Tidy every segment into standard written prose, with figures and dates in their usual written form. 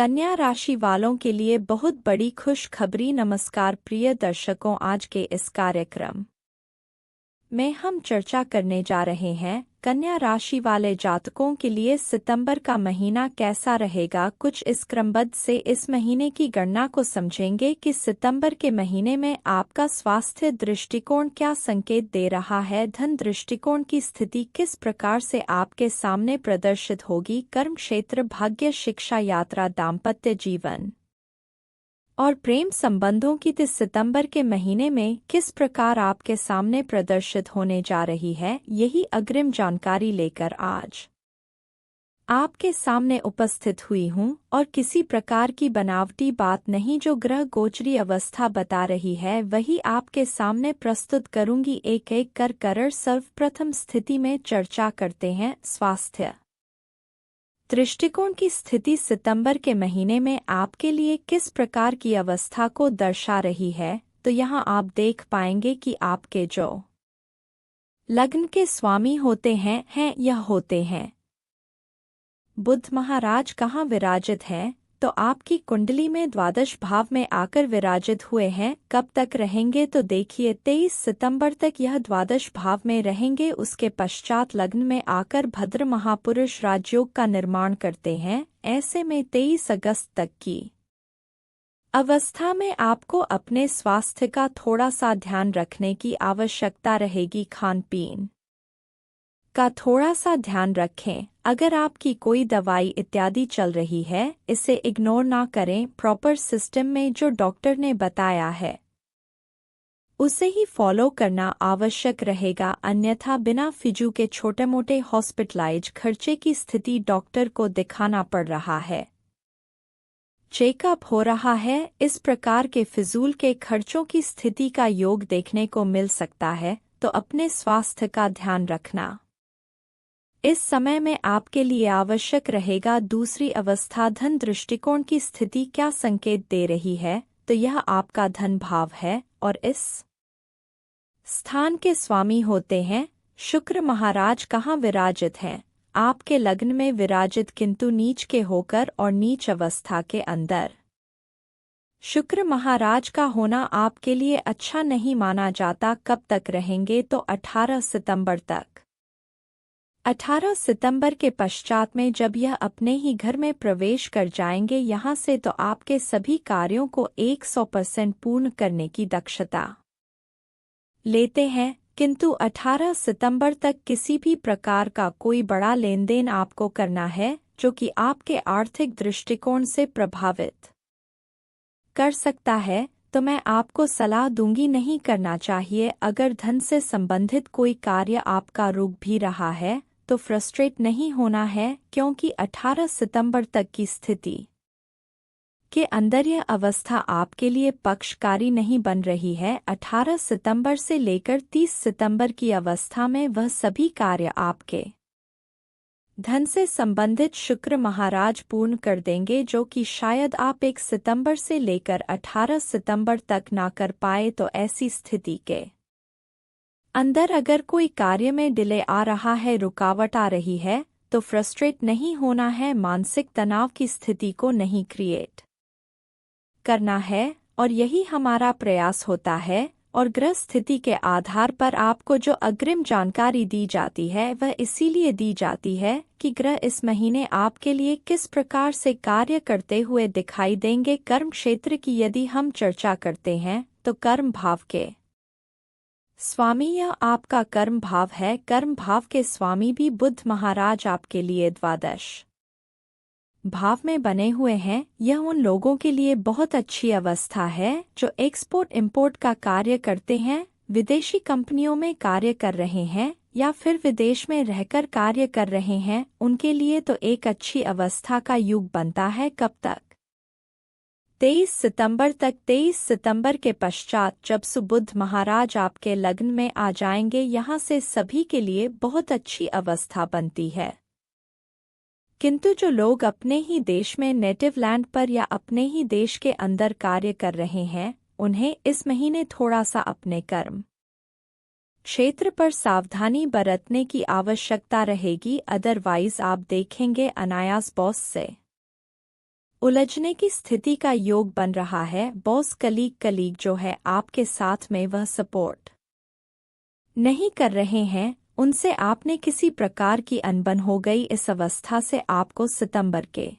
कन्या राशि वालों के लिए बहुत बड़ी खुशखबरी। नमस्कार प्रिय दर्शकों, आज के इस कार्यक्रम में हम चर्चा करने जा रहे हैं कन्या राशि वाले जातकों के लिए सितंबर का महीना कैसा रहेगा। कुछ इस क्रमबद्ध से इस महीने की गणना को समझेंगे कि सितंबर के महीने में आपका स्वास्थ्य दृष्टिकोण क्या संकेत दे रहा है, धन दृष्टिकोण की स्थिति किस प्रकार से आपके सामने प्रदर्शित होगी, कर्म क्षेत्र, भाग्य, शिक्षा, यात्रा, दाम्पत्य जीवन और प्रेम संबंधों की 30 सितंबर के महीने में किस प्रकार आपके सामने प्रदर्शित होने जा रही है। यही अग्रिम जानकारी लेकर आज आपके सामने उपस्थित हुई हूँ और किसी प्रकार की बनावटी बात नहीं। जो ग्रह गोचरी अवस्था बता रही है वही आपके सामने प्रस्तुत करूंगी एक एक कर। सर्वप्रथम स्थिति में चर्चा करते हैं स्वास्थ्य दृष्टिकोण की स्थिति सितंबर के महीने में आपके लिए किस प्रकार की अवस्था को दर्शा रही है। तो यहाँ आप देख पाएंगे कि आपके जो लग्न के स्वामी होते हैं यह होते हैं बुध महाराज कहाँ विराजित हैं, तो आपकी कुंडली में द्वादश भाव में आकर विराजित हुए हैं। कब तक रहेंगे तो देखिए 23 सितंबर तक यह द्वादश भाव में रहेंगे। उसके पश्चात लग्न में आकर भद्र महापुरुष राजयोग का निर्माण करते हैं। ऐसे में 23 अगस्त तक की अवस्था में आपको अपने स्वास्थ्य का थोड़ा सा ध्यान रखने की आवश्यकता रहेगी। खान पीन का थोड़ा सा ध्यान रखें। अगर आपकी कोई दवाई इत्यादि चल रही है इसे इग्नोर ना करें। प्रॉपर सिस्टम में जो डॉक्टर ने बताया है उसे ही फॉलो करना आवश्यक रहेगा, अन्यथा बिना फिजू के छोटे मोटे हॉस्पिटलाइज खर्चे की स्थिति डॉक्टर को दिखाना पड़ रहा है, चेकअप हो रहा है। इस प्रकार के फिजूल के खर्चों की स्थिति का योग देखने को मिल सकता है, तो अपने स्वास्थ्य का ध्यान रखना इस समय में आपके लिए आवश्यक रहेगा। दूसरी अवस्था धन दृष्टिकोण की स्थिति क्या संकेत दे रही है, तो यह आपका धन भाव है और इस स्थान के स्वामी होते हैं शुक्र महाराज। कहाँ विराजित हैं, आपके लग्न में विराजित, किंतु नीच के होकर और नीच अवस्था के अंदर। शुक्र महाराज का होना आपके लिए अच्छा नहीं माना जाता। कब तक रहेंगे तो 18 सितंबर तक। 18 सितंबर के पश्चात में जब यह अपने ही घर में प्रवेश कर जाएंगे यहाँ से, तो आपके सभी कार्यों को 100% पूर्ण करने की दक्षता लेते हैं। किंतु 18 सितंबर तक किसी भी प्रकार का कोई बड़ा लेन देन आपको करना है जो कि आपके आर्थिक दृष्टिकोण से प्रभावित कर सकता है, तो मैं आपको सलाह दूंगी नहीं करना चाहिए। अगर धन से संबंधित कोई कार्य आपका रुक भी रहा है तो फ्रस्ट्रेट नहीं होना है, क्योंकि 18 सितंबर तक की स्थिति के अंदर यह अवस्था आपके लिए पक्षकारी नहीं बन रही है। 18 सितंबर से लेकर 30 सितंबर की अवस्था में वह सभी कार्य आपके धन से संबंधित शुक्र महाराज पूर्ण कर देंगे, जो कि शायद आप 1 सितंबर से लेकर 18 सितंबर तक ना कर पाए। तो ऐसी स्थिति के अंदर अगर कोई कार्य में डिले आ रहा है, रुकावट आ रही है, तो फ्रस्ट्रेट नहीं होना है, मानसिक तनाव की स्थिति को नहीं क्रिएट करना है, और यही हमारा प्रयास होता है। और ग्रह स्थिति के आधार पर आपको जो अग्रिम जानकारी दी जाती है वह इसीलिए दी जाती है कि ग्रह इस महीने आपके लिए किस प्रकार से कार्य करते हुए दिखाई देंगे। कर्म क्षेत्र की यदि हम चर्चा करते हैं तो कर्म भाव के स्वामी यह आपका कर्म भाव है। कर्म भाव के स्वामी भी बुध महाराज आपके लिए द्वादश भाव में बने हुए हैं। यह उन लोगों के लिए बहुत अच्छी अवस्था है जो एक्सपोर्ट इंपोर्ट का कार्य करते हैं, विदेशी कंपनियों में कार्य कर रहे हैं या फिर विदेश में रहकर कार्य कर रहे हैं। उनके लिए तो एक अच्छी अवस्था का युग बनता है। कब तक? 23 सितंबर तक। 23 सितंबर के पश्चात जब सुबुध महाराज आपके लग्न में आ जाएंगे, यहाँ से सभी के लिए बहुत अच्छी अवस्था बनती है। किंतु जो लोग अपने ही देश में नेटिव लैंड पर या अपने ही देश के अंदर कार्य कर रहे हैं, उन्हें इस महीने थोड़ा सा अपने कर्म क्षेत्र पर सावधानी बरतने की आवश्यकता रहेगी। अदरवाइज आप देखेंगे अनायास बॉस से उलझने की स्थिति का योग बन रहा है। बॉस कलीग जो है आपके साथ में वह सपोर्ट नहीं कर रहे हैं, उनसे आपने किसी प्रकार की अनबन हो गई। इस अवस्था से आपको सितंबर के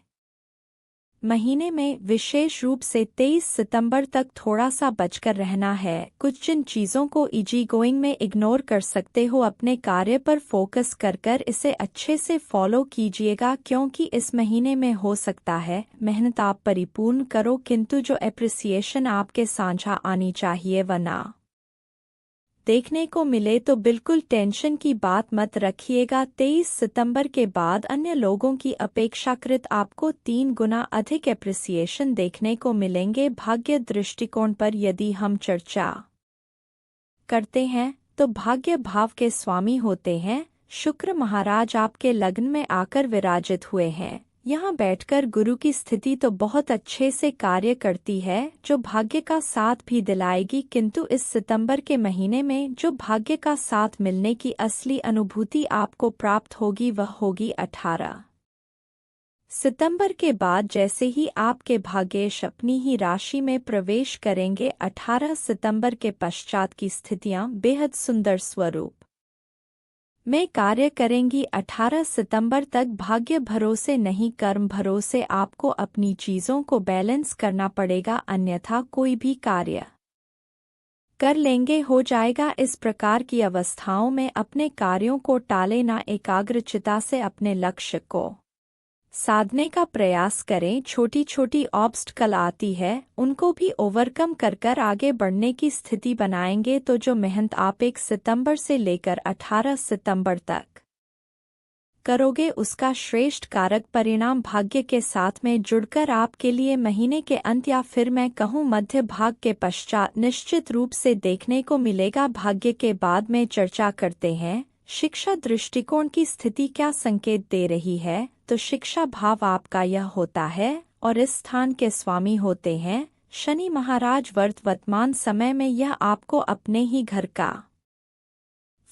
महीने में विशेष रूप से 23 सितंबर तक थोड़ा सा बचकर रहना है। कुछ जिन चीज़ों को इजी गोइंग में इग्नोर कर सकते हो, अपने कार्य पर फोकस कर इसे अच्छे से फॉलो कीजिएगा, क्योंकि इस महीने में हो सकता है मेहनत आप परिपूर्ण करो, किंतु जो एप्रिसिएशन आपके साझा आनी चाहिए वह ना देखने को मिले। तो बिल्कुल टेंशन की बात मत रखिएगा। 23 सितंबर के बाद अन्य लोगों की अपेक्षाकृत आपको 3 गुना अधिक एप्रिसिएशन देखने को मिलेंगे। भाग्य दृष्टिकोण पर यदि हम चर्चा करते हैं तो भाग्य भाव के स्वामी होते हैं शुक्र महाराज आपके लग्न में आकर विराजित हुए हैं। यहाँ बैठकर गुरु की स्थिति तो बहुत अच्छे से कार्य करती है, जो भाग्य का साथ भी दिलाएगी, किंतु इस सितंबर के महीने में जो भाग्य का साथ मिलने की असली अनुभूति आपको प्राप्त होगी वह होगी 18 सितंबर के बाद। जैसे ही आपके भाग्येश अपनी ही राशि में प्रवेश करेंगे, 18 सितंबर के पश्चात की स्थितियां बेहद सुंदर स्वरूप में कार्य करेंगी। 18 सितंबर तक भाग्य भरोसे नहीं कर्म भरोसे आपको अपनी चीज़ों को बैलेंस करना पड़ेगा, अन्यथा कोई भी कार्य कर लेंगे हो जाएगा। इस प्रकार की अवस्थाओं में अपने कार्यों को टाले ना, एकाग्रचित्ता से अपने लक्ष्य को साधने का प्रयास करें। छोटी छोटी ऑब्स्टकल आती है, उनको भी ओवरकम कर आगे बढ़ने की स्थिति बनाएंगे। तो जो मेहनत आप 1 सितंबर से लेकर 18 सितंबर तक करोगे, उसका श्रेष्ठ कारक परिणाम भाग्य के साथ में जुड़कर आपके लिए महीने के अंत या फिर मैं कहूँ मध्य भाग के पश्चात निश्चित रूप से देखने को मिलेगा। भाग्य के बाद में चर्चा करते हैं शिक्षा दृष्टिकोण की स्थिति क्या संकेत दे रही है। तो शिक्षा भाव आपका यह होता है और इस स्थान के स्वामी होते हैं शनि महाराज। वर्तमान समय में यह आपको अपने ही घर का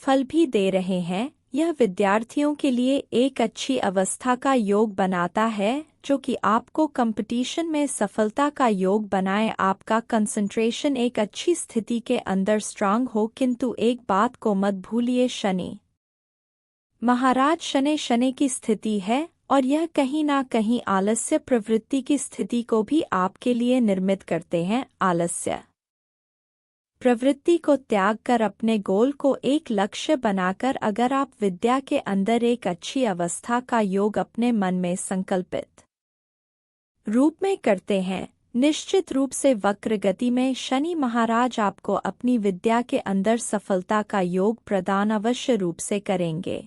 फल भी दे रहे हैं। यह विद्यार्थियों के लिए एक अच्छी अवस्था का योग बनाता है, जो कि आपको कंपटीशन में सफलता का योग बनाए। आपका कंसंट्रेशन एक अच्छी स्थिति के अंदर स्ट्रांग हो, किंतु एक बात को मत भूलिए, शनि महाराज शनि की स्थिति है और यह कहीं ना कहीं आलस्य प्रवृत्ति की स्थिति को भी आपके लिए निर्मित करते हैं। आलस्य प्रवृत्ति को त्याग कर अपने गोल को एक लक्ष्य बनाकर अगर आप विद्या के अंदर एक अच्छी अवस्था का योग अपने मन में संकल्पित रूप में करते हैं, निश्चित रूप से वक्र गति में शनि महाराज आपको अपनी विद्या के अंदर सफलता का योग प्रदान अवश्य रूप से करेंगे।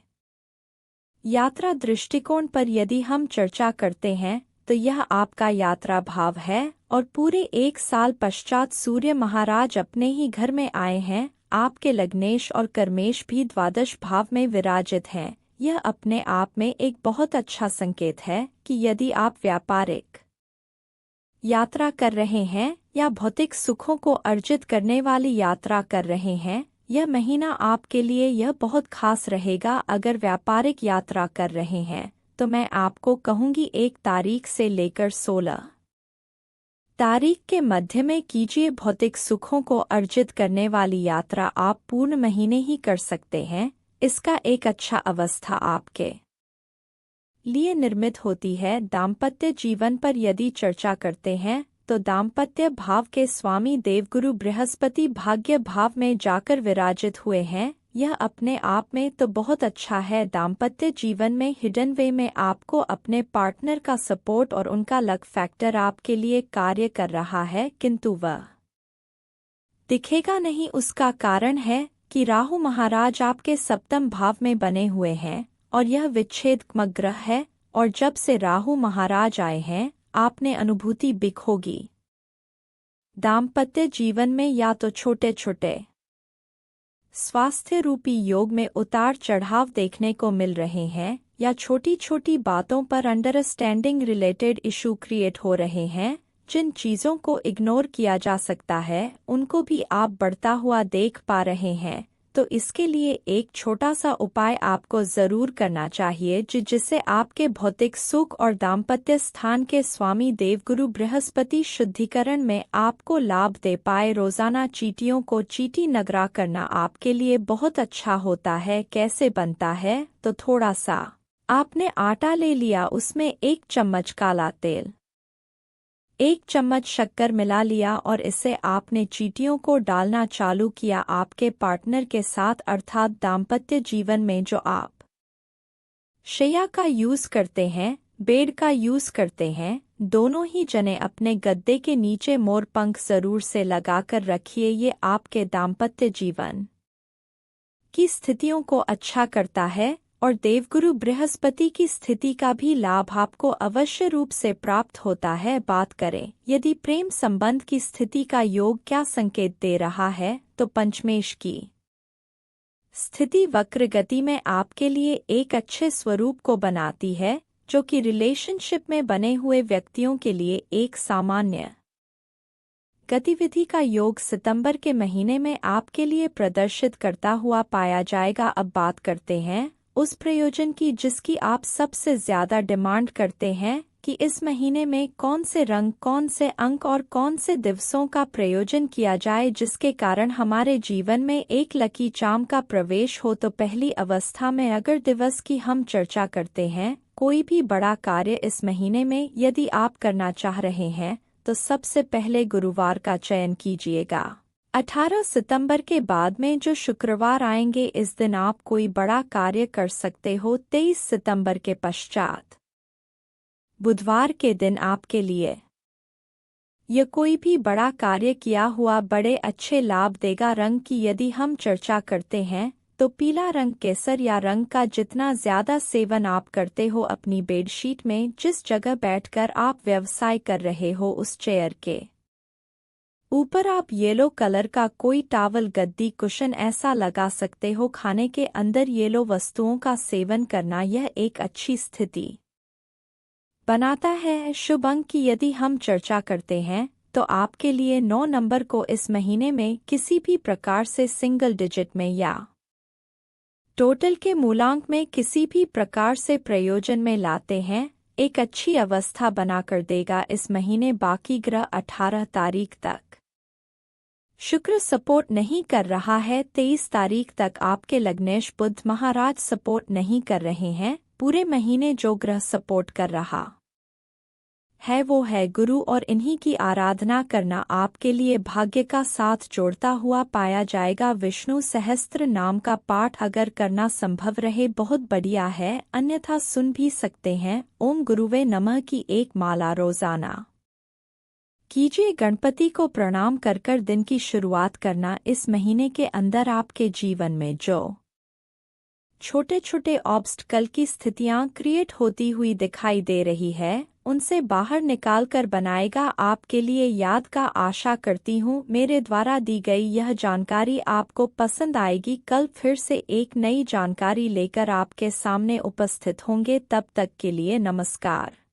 यात्रा दृष्टिकोण पर यदि हम चर्चा करते हैं तो यह आपका यात्रा भाव है और पूरे 1 साल पश्चात सूर्य महाराज अपने ही घर में आए हैं। आपके लग्नेश और कर्मेश भी द्वादश भाव में विराजित हैं। यह अपने आप में एक बहुत अच्छा संकेत है कि यदि आप व्यापारिक यात्रा कर रहे हैं या भौतिक सुखों को अर्जित करने वाली यात्रा कर रहे हैं, यह महीना आपके लिए यह बहुत खास रहेगा। अगर व्यापारिक यात्रा कर रहे हैं तो मैं आपको कहूंगी 1 तारीख से लेकर 16 तारीख के मध्य में कीजिए। भौतिक सुखों को अर्जित करने वाली यात्रा आप पूर्ण महीने ही कर सकते हैं। इसका एक अच्छा अवस्था आपके लिए निर्मित होती है। दाम्पत्य जीवन पर यदि चर्चा करते हैं तो दाम्पत्य भाव के स्वामी देवगुरु बृहस्पति भाग्य भाव में जाकर विराजित हुए हैं। यह अपने आप में तो बहुत अच्छा है। दाम्पत्य जीवन में हिडन वे में आपको अपने पार्टनर का सपोर्ट और उनका लक फैक्टर आपके लिए कार्य कर रहा है, किंतु वह दिखेगा नहीं। उसका कारण है कि राहु महाराज आपके सप्तम भाव में बने हुए हैं और यह विच्छेदक ग्रह है, और जब से राहु महाराज आए हैं आपने अनुभूति बिक होगी। दाम्पत्य जीवन में या तो छोटे छोटे स्वास्थ्य रूपी योग में उतार चढ़ाव देखने को मिल रहे हैं, या छोटी छोटी बातों पर अंडरस्टैंडिंग रिलेटेड इशू क्रिएट हो रहे हैं। जिन चीज़ों को इग्नोर किया जा सकता है उनको भी आप बढ़ता हुआ देख पा रहे हैं। तो इसके लिए एक छोटा सा उपाय आपको जरूर करना चाहिए जिससे आपके भौतिक सुख और दाम्पत्य स्थान के स्वामी देवगुरु बृहस्पति शुद्धिकरण में आपको लाभ दे पाए। रोजाना चींटियों को चींटी नगरा करना आपके लिए बहुत अच्छा होता है। कैसे बनता है? तो थोड़ा सा आपने आटा ले लिया, उसमें 1 चम्मच काला तेल, 1 चम्मच शक्कर मिला लिया और इसे आपने चींटियों को डालना चालू किया। आपके पार्टनर के साथ अर्थात दाम्पत्य जीवन में जो आप शैया का यूज करते हैं, बेड का यूज करते हैं, दोनों ही जने अपने गद्दे के नीचे मोर पंख जरूर से लगाकर रखिए। ये आपके दाम्पत्य जीवन की स्थितियों को अच्छा करता है और देवगुरु बृहस्पति की स्थिति का भी लाभ आपको अवश्य रूप से प्राप्त होता है। बात करें यदि प्रेम संबंध की स्थिति का योग क्या संकेत दे रहा है, तो पंचमेश की स्थिति वक्र गति में आपके लिए एक अच्छे स्वरूप को बनाती है, जो कि रिलेशनशिप में बने हुए व्यक्तियों के लिए एक सामान्य गतिविधि का योग सितंबर के महीने में आपके लिए प्रदर्शित करता हुआ पाया जाएगा। अब बात करते हैं उस प्रयोजन की जिसकी आप सबसे ज्यादा डिमांड करते हैं कि इस महीने में कौन से रंग, कौन से अंक और कौन से दिवसों का प्रयोजन किया जाए जिसके कारण हमारे जीवन में एक लकी चार्म का प्रवेश हो। तो पहली अवस्था में अगर दिवस की हम चर्चा करते हैं, कोई भी बड़ा कार्य इस महीने में यदि आप करना चाह रहे हैं तो सबसे पहले गुरुवार का चयन कीजिएगा। 18 सितंबर के बाद में जो शुक्रवार आएंगे, इस दिन आप कोई बड़ा कार्य कर सकते हो। 23 सितंबर के पश्चात बुधवार के दिन आपके लिए यह कोई भी बड़ा कार्य किया हुआ बड़े अच्छे लाभ देगा। रंग की यदि हम चर्चा करते हैं तो पीला रंग, केसर या रंग का जितना ज्यादा सेवन आप करते हो अपनी बेडशीट में, जिस जगह बैठकर आप व्यवसाय कर रहे हो उस चेयर के ऊपर आप येलो कलर का कोई टावल, गद्दी, कुशन ऐसा लगा सकते हो। खाने के अंदर येलो वस्तुओं का सेवन करना यह एक अच्छी स्थिति बनाता है। शुभ अंक की यदि हम चर्चा करते हैं तो आपके लिए 9 नंबर को इस महीने में किसी भी प्रकार से सिंगल डिजिट में या टोटल के मूलांक में किसी भी प्रकार से प्रयोजन में लाते हैं, एक अच्छी अवस्था बनाकर देगा। इस महीने बाकी ग्रह 18 तारीख तक शुक्र सपोर्ट नहीं कर रहा है। 23 तारीख तक आपके लग्नेश बुध महाराज सपोर्ट नहीं कर रहे हैं। पूरे महीने जो ग्रह सपोर्ट कर रहा है वो है गुरु, और इन्हीं की आराधना करना आपके लिए भाग्य का साथ जोड़ता हुआ पाया जाएगा। विष्णु सहस्त्र नाम का पाठ अगर करना संभव रहे बहुत बढ़िया है, अन्यथा सुन भी सकते हैं। ओम गुरुवे नमः की एक माला रोजाना कीजिए। गणपति को प्रणाम कर दिन की शुरुआत करना। इस महीने के अंदर आपके जीवन में जो छोटे छोटे ऑब्स्टकल की स्थितियां क्रिएट होती हुई दिखाई दे रही है, उनसे बाहर निकालकर बनाएगा आपके लिए याद का। आशा करती हूँ मेरे द्वारा दी गई यह जानकारी आपको पसंद आएगी। कल फिर से एक नई जानकारी लेकर आपके सामने उपस्थित होंगे। तब तक के लिए नमस्कार।